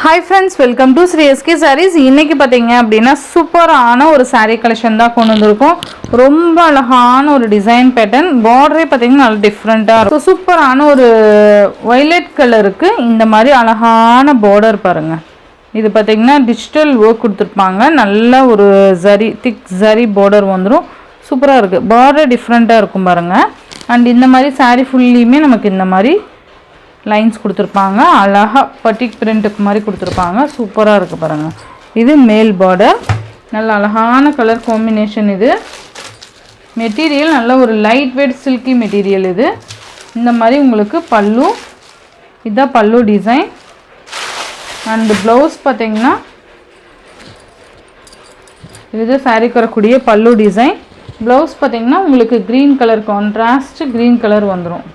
Hi friends, welcome to Sri SK Sarees. இன்னைக்கு பாத்தீங்க அப்படினா சூப்பரான ஒரு saree collection தான் கொண்டு வந்திருக்கோம். ரொம்ப அழகான ஒரு டிசைன் பேட்டர்ன், border பாத்தீங்கன்னா நல்ல டிஃபரண்டா இருக்கும். சூப்பரான ஒரு violet கலருக்கு இந்த மாதிரி அழகான border பாருங்க. இது பாத்தீங்கன்னா டிஜிட்டல் work கொடுத்திருப்பாங்க. நல்ல ஒரு zari thick zari border வந்துரும். சூப்பரா இருக்கு. border டிஃபரண்டா இருக்கும் பாருங்க. and இந்த மாதிரி saree ஃபுல்லியுமே நமக்கு இந்த மாதிரி லைன்ஸ் கொடுத்திருப்பாங்க. அழகா பட்டிக் பிரிண்ட்க்கு மாதிரி கொடுத்திருப்பாங்க. சூப்பரா இருக்கு பாருங்க. இது மேல் border. நல்ல அழகான கலர் காம்பினேஷன் இது. மெட்டீரியல் நல்ல ஒரு லைட் வெயிட் சில்கி மெட்டீரியல் இது. இந்த மாதிரி உங்களுக்கு பல்லு. இத பல்லு டிசைன். and blouse பாத்தீங்கன்னா இது saree வரக்கூடிய பல்லு டிசைன். blouse பாத்தீங்கன்னா உங்களுக்கு green colour contrast green colour வந்துரும்.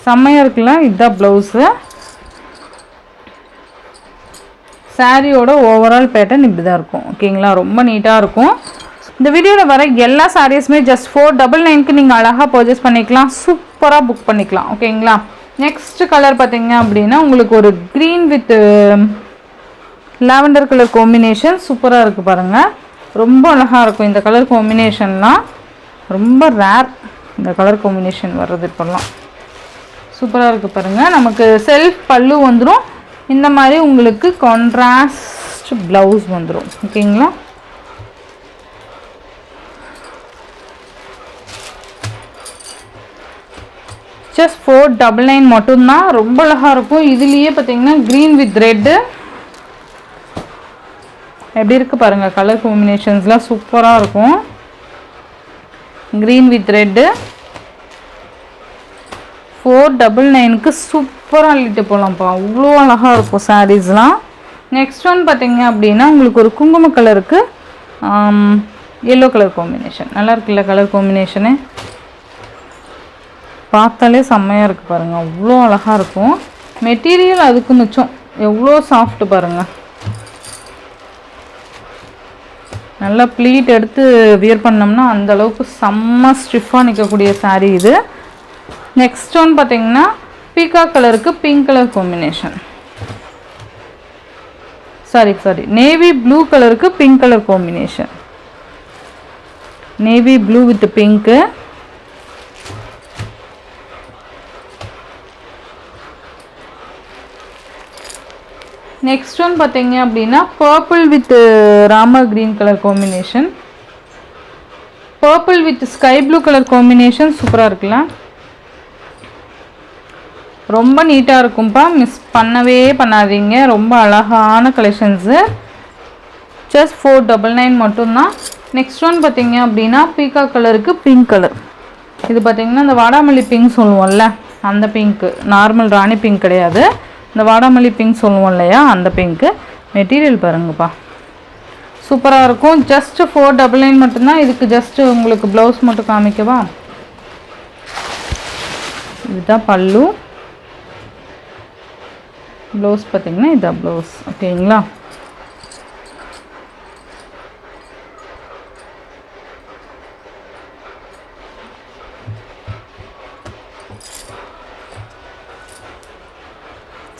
செம்மையா இருக்குல. இத blouse. சாரியோட ஓவரால் பேட்டர்ன் இப்படி தான் இருக்கும். ஓகேங்களா, ரொம்ப நீட்டா இருக்கும். இந்த வீடியோல வர எல்லா சாரீஸ்மே just 499 க்கு நீங்க அழகா பர்ச்சேஸ் பண்ணிக்கலாம். சூப்பரா புக் பண்ணிக்கலாம். ஓகேங்களா. நெக்ஸ்ட் கலர் பாத்தீங்க அப்படினா உங்களுக்கு ஒரு green with lavender colour combination சூப்பரா இருக்கு பாருங்க. ரொம்ப அழகா இருக்கும் இந்த கலர் காம்பினேஷன்லாம். ரொம்ப ரேர் இந்த கலர் காம்பினேஷன் வர்றது இப்பலாம். சூப்பரா இருக்கு பாருங்க. நமக்கு செல்ஃப் பல்லு வந்துரும். இந்த மாதிரி உங்களுக்கு கான்ட்ராஸ்ட் blouse வந்துரும். ஓகேங்களா. just 499 மட்டும் தான். ரொம்ப அழகா இருக்கும். இதுலயே பாத்தீங்கன்னா green with red எப்படி இருக்கு பாருங்க. கலர் காம்பினேஷன்ஸ்லாம் சூப்பரா இருக்கும். green with red 499 க்கு சூப்பரா அள்ளிட்டு போலாம்ப்பா. அவ்வளோ அழகா இருக்கும் சாரீஸ்லாம். நெக்ஸ்ட் ஒன் பாத்தீங்க அப்படினா உங்களுக்கு ஒரு குங்கும கலருக்கு yellow கலர் காம்பினேஷன். நல்லா இருக்குல்ல கலர் காம்பினேஷன். பார்த்தாலே செம்மையா இருக்கு பாருங்க. அவ்வளோ அழகா இருக்கும். மெட்டீரியல் அதுக்கு மிச்சம். எவ்வளோ சாஃப்ட் பாருங்க. நல்லா ப்ளீட் எடுத்து வியர் பண்ணோம்னா அந்த அளவுக்கு செம்ம ஸ்டிஃபா நிக்கக்கூடிய saree இது. நெக்ஸ்ட் ஒன் பாத்தீங்கன்னா பீகாக் கலருக்கு pink colour combination. Sorry navy blue கலருக்கு pink colour combination. Navy blue with pink. Next one பாத்தீங்க அப்படின்னா purple with Ramar green colour combination. Purple with sky blue colour combination சூப்பரா இருக்குல்ல. ரொம்ப நீட்டா இருக்கும்பா. மிஸ் பண்ணவே பண்ணாதீங்க. ரொம்ப அழகான கலெக்ஷன்ஸ். just 499 மட்டும் தான். நெக்ஸ்ட் ஒன் பாத்தீங்க அப்படினா பீகாக் கலருக்கு பிங்க் கலர். இது பாத்தீங்கன்னா இந்த வாடாமல்லி பிங்க் சொல்லுவோம்ல அந்த பிங்க். நார்மல் ராணி பிங்க் கிடையாது. இந்த வாடாமல்லி பிங்க் சொல்லுவோம் இல்லையா அந்த பிங்க். மெட்டீரியல் பாருங்கப்பா. சூப்பரா இருக்கும். just 499 மட்டும் தான். இதுக்கு just உங்களுக்கு blouse மட்டும் காமிக்கவா. இதுதான் பல்லு. blouse பாத்தீங்கன்னா இத blouse. ஓகேங்களா.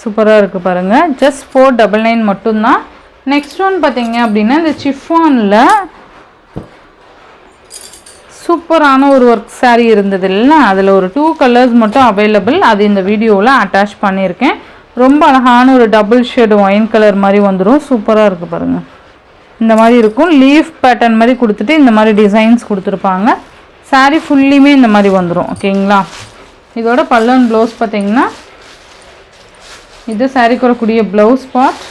சூப்பரா இருக்கு பாருங்க. just 499 மட்டும் தான். நெக்ஸ்ட் ஒன் பாத்தீங்க அப்படினா இந்த chiffon-ல சூப்பரான ஒரு work saree இருந்தது இல்ல. அதுல ஒரு 2 கலர்ஸ் மட்டும் அவேலபிள். அது இந்த வீடியோல அட்டாச் பண்ணிருக்கேன். ரொம்ப அழகான ஒரு டபுள் ஷேட் ஒயின் கலர் மாதிரி வந்துரும். சூப்பரா இருக்கு பாருங்க. இந்த மாதிரி இருக்கும். லீஃப் பேட்டர்ன் மாதிரி கொடுத்துட்டு இந்த மாதிரி டிசைன்ஸ் கொடுத்திருப்பாங்க. saree ஃபுல்லியுமே இந்த மாதிரி வந்துரும். ஓகேங்களா. இதோட பல்லு அண்ட் ப்ளவுஸ் பாத்தீங்கன்னா இது saree வரக்கூடிய ப்ளவுஸ் பார்ட்.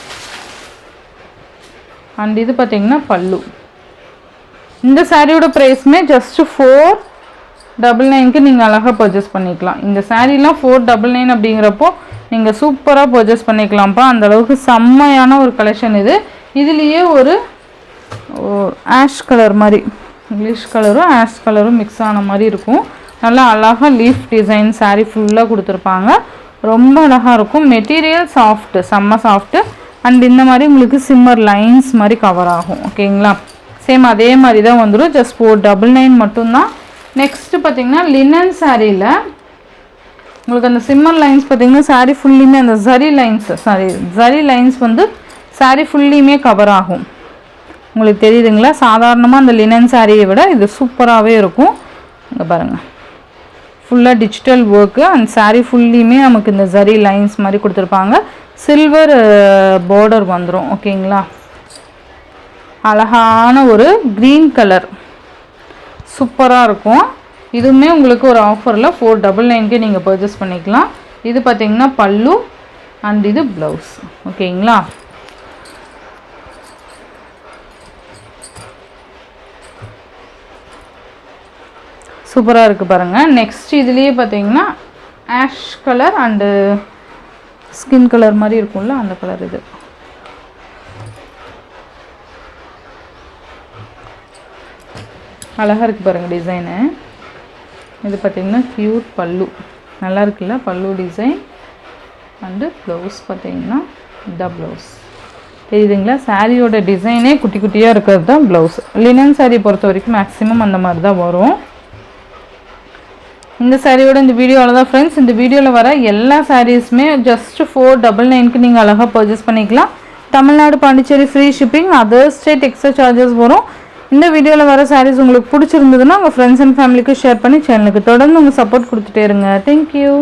and இது பாத்தீங்கன்னா பல்லு. இந்த சாரியோட பிரைஸ்மே just 499 க்கு நீங்க அழகா பர்ச்சேஸ் பண்ணிக்கலாம். இந்த சாரீலாம் 499 அப்படிங்கறப்போ நீங்க சூப்பரா பர்ச்சேஸ் பண்ணிக்கலாம்ப்பா. அந்த அளவுக்கு செம்மையான ஒரு கலெக்ஷன் இது. இதுலயே ஒரு ஆஷ் கலர் மாதிரி இங்கிலீஷ் கலரும் ஆஷ் கலரும் மிக்ஸ் ஆன மாதிரி இருக்கும். நல்லா அழகா லீஃப் டிசைன் saree ஃபுல்லா கொடுத்திருப்பாங்க. ரொம்ப அழகா இருக்கும். மெட்டீரியல் சாஃப்ட், செம்ம சாஃப்ட். and இந்த மாதிரி உங்களுக்கு சிம்மர் லைன்ஸ் மாதிரி கவர் ஆகும். ஓகேங்களா. சேம் அதே மாதிரி தான் வந்துரும். just 499 மட்டும் தான். நெக்ஸ்ட் பாத்தீங்கன்னா லினன் சாரில உங்களுக்கு அந்த சிம்மர் லைன்ஸ் பார்த்தீங்கன்னா saree ஃபுல்லியுமே அந்த ஜரி லைன்ஸ் வந்து saree ஃபுல்லியுமே கவர் ஆகும். உங்களுக்கு தெரியுதுங்களா? சாதாரணமாக அந்த லினன் சாரியை விட இது சூப்பராகவே இருக்கும். இங்கே பாருங்கள், ஃபுல்லாக டிஜிட்டல் ஒர்க்கு அண்ட் saree ஃபுல்லியுமே நமக்கு இந்த ஜரி லைன்ஸ் மாதிரி கொடுத்துருப்பாங்க. சில்வர் பார்டர் வந்துடும். ஓகேங்களா? அழகான ஒரு க்ரீன் கலர் சூப்பராக இருக்கும். இதுவுமே உங்களுக்கு ஒரு ஆஃபரில் 499க்கு நீங்கள் பர்ச்சேஸ் பண்ணிக்கலாம். இது பார்த்திங்கன்னா பல்லு அண்ட் இது ப்ளவுஸ். ஓகேங்களா? சூப்பராக இருக்குது பாருங்கள். நெக்ஸ்ட் இதுலேயே பார்த்தீங்கன்னா ash colour and skin colour மாதிரி இருக்கும்ல, அந்த கலர். இது அழகாக இருக்குது பாருங்கள் டிசைனு. இது பார்த்திங்கன்னா க்யூட் பல்லு, நல்லா இருக்குல்ல பல்லு டிசைன். அண்டு ப்ளவுஸ் பார்த்திங்கன்னா இதான் ப்ளவுஸ். தெரியுதுங்களா? சாரியோட டிசைனே குட்டி குட்டியாக இருக்கிறது தான் ப்ளவுஸ். லினன் சாரீ பொறுத்த வரைக்கும் மேக்ஸிமம் அந்த மாதிரி தான் வரும். இந்த சாரியோட இந்த வீடியோவில் தான் ஃப்ரெண்ட்ஸ், இந்த வீடியோவில் வர எல்லா சாரீஸுமே ஜஸ்ட் 499க்கு நீங்கள் அழகாக பர்ச்சேஸ் பண்ணிக்கலாம். Tamil Nadu Pondicherry free shipping, other state extra charges வரும். இந்த வீடியோவில் வர சாரீஸ் உங்களுக்கு பிடிச்சிருந்ததுன்னா உங்கள் ஃப்ரெண்ட்ஸ் அண்ட் ஃபேமிலிக்கு ஷேர் பண்ணி சேனலுக்கு தொடர்ந்து உங்கள் சப்போர்ட் கொடுத்துட்டே இருங்க. தேங்க்யூ.